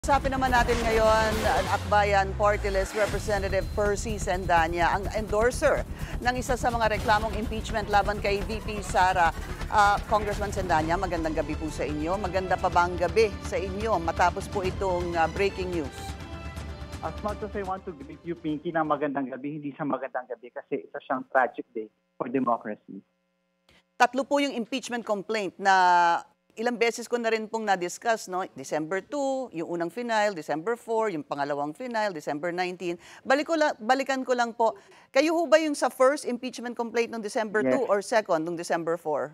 Usapin naman natin ngayon ang Akbayan Party List Representative Percy Sendanya, ang endorser ng isa sa mga reklamong impeachment laban kay VP Sara. Congressman Sendanya, magandang gabi po sa inyo. Maganda pa ba ang gabi sa inyo matapos po itong breaking news? As much as I want to greet you, Pinky, na magandang gabi, hindi siya magandang gabi kasi isa siyang tragic day for democracy. Tatlo po yung impeachment complaint na ilang beses ko na rin pong na-discuss, no? December 2, yung unang final, December 4, yung pangalawang final, December 19. Balikan ko lang po, kayo ho ba yung sa first impeachment complaint noong December 2 Yes. or second noong December 4?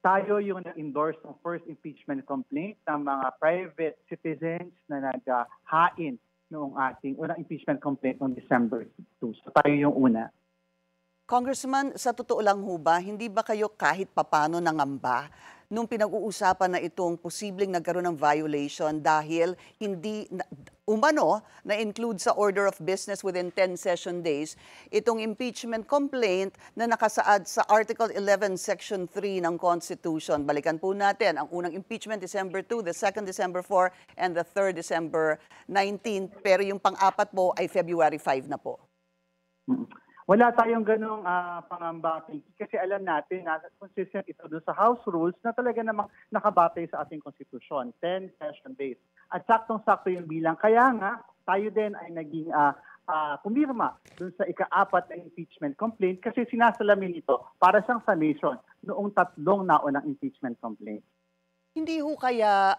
Tayo yung na-endorse ng first impeachment complaint ng mga private citizens na naghahain noong ating unang impeachment complaint noong December 2. So tayo yung una. Congressman, sa totoo lang ho ba, hindi ba kayo kahit papano nangamba nung pinag-uusapan na itong posibleng nagkaroon ng violation dahil hindi umano na-include sa order of business within 10 session days itong impeachment complaint na nakasaad sa Article 11, Section 3 ng Constitution. Balikan po natin ang unang impeachment December 2, the second December 4, and the third December 19. Pero yung pang-apat po ay February 5 na po. Wala tayong ganong pangamba, Pinky, kasi alam natin na consistent ito doon sa House Rules na talaga namang nakabatay sa ating konstitusyon, 10 session days. At saktong-sakto yung bilang. Kaya nga, tayo din ay naging pumirma doon sa ika-4 na impeachment complaint kasi sinasalamin ito para siyang summation noong tatlong naunang impeachment complaint. Hindi ho kaya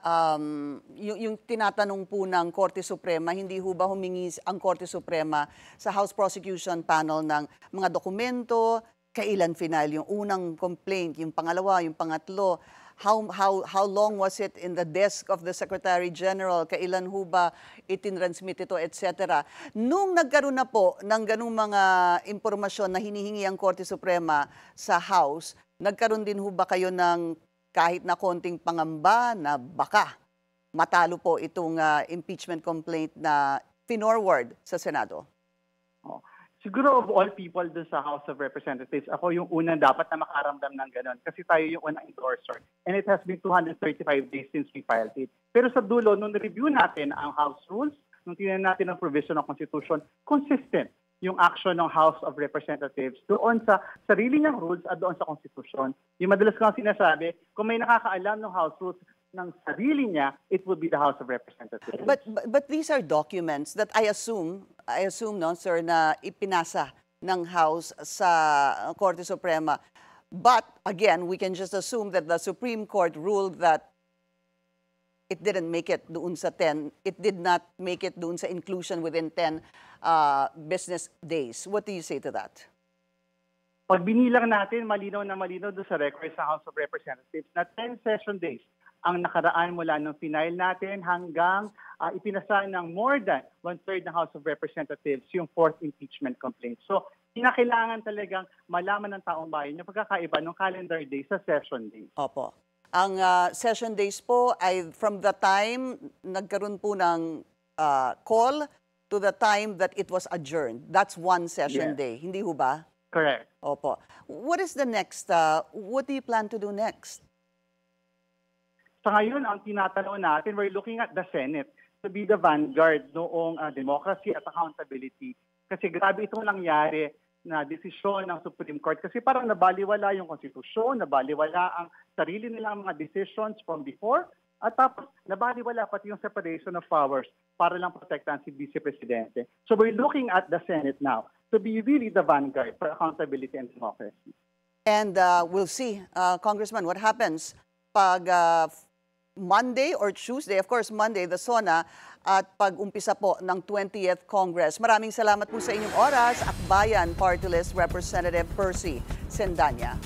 yung tinatanong po ng Korte Suprema, hindi ho ba humingi ang Korte Suprema sa House Prosecution Panel ng mga dokumento, kailan final yung unang complaint, yung pangalawa, yung pangatlo, how long was it in the desk of the Secretary General, kailan ho ba itinransmit ito, etc. Nung nagkaroon na po ng ganung mga impormasyon na hinihingi ang Korte Suprema sa House, nagkaroon din ho ba kayo ng kahit na konting pangamba na baka matalo po itong impeachment complaint na finorward sa Senado? Siguro of all people dun sa House of Representatives, ako yung unang dapat na makaramdam ng ganon kasi tayo yung unang endorser. And it has been 235 days since we filed it. Pero sa dulo, nung review natin ang House Rules, nung tingnan natin ang provision ng Constitution, consistent yung action ng House of Representatives doon sa sarili niyang rules at doon sa Constitution. Yung madalas ko sinasabi, kung may nakakaalam ng House Rules ng sarili niya, it would be the House of Representatives. But these are documents that I assume no, sir, na ipinasa ng House sa Korte Suprema. But again, we can just assume that the Supreme Court ruled that it didn't make it doon sa 10. It did not make it doon sa inclusion within 10 business days. What do you say to that? Pag binilang natin, malinaw na malinaw doon sa record sa House of Representatives na 10 session days ang nakaraan mula ng final natin hanggang ipinasa ng more than one-third ng House of Representatives yung fourth impeachment complaint. So, kinakailangan talagang malaman ng taong bayan yung pagkakaiba ng calendar days sa session days. Opo. Ang session days po ay from the time nagkaroon po ng call to the time that it was adjourned. That's one session day. Hindi ho ba? Correct. Opo. What is the next? What do you plan to do next? Sa ngayon, ang tinatanong natin, we're looking at the Senate to be the vanguard noong democracy at accountability. Kasi grabe itong nangyari na desisyon ng Supreme Court kasi parang nabaliwala yung konstitusyon, nabaliwala ang sarili nilang mga decisions from before, at tapos nabaliwala pati yung separation of powers para lang protektahan si Vice Presidente. So we're looking at the Senate now to be really the vanguard for accountability and democracy. And we'll see, Congressman, what happens pag Monday or Tuesday, of course Monday, the SONA, at pag-umpisa po ng 20th Congress. Maraming salamat po sa inyong oras, Akbayan Party List Representative Percy Sendanya.